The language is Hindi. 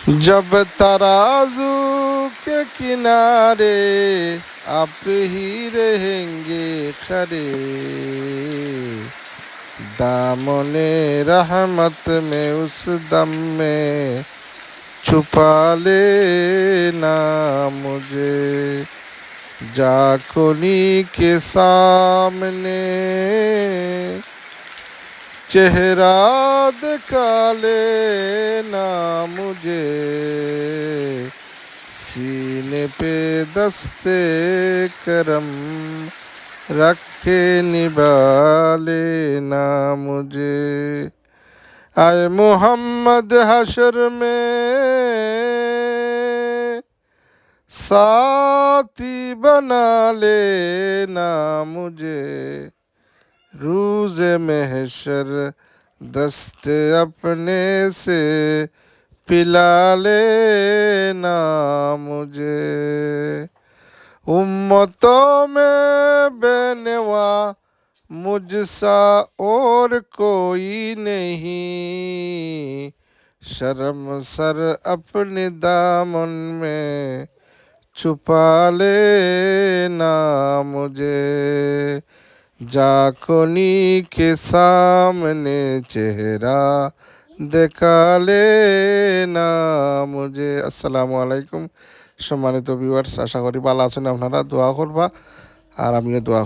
जब तराजू के किनारे आप ही रहेंगे खड़े, दामने रहमत में उस दम में छुपा लेना मुझे। जाकुनी के सामने चेहरा दिखा लेना मुझे, सीने पे दस्ते करम रखे निभा लेना मुझे। आए मोहम्मद हशर में साथी बना लेना मुझे, रूज़े महशर दस्ते अपने से पिला लेना मुझे। उम्मतों में बेनवा मुझसा और कोई नहीं, शर्म सर अपने दामन में छुपा लेना मुझे। जाकुनी के सामने चेहरा दिखा लेना मुझे। আসসালামু আলাইকুম সম্মানিত ভিউয়ার্স, আশা করি ভালো আছেন আপনারা। দোয়া করবা আর আমিও দোয়া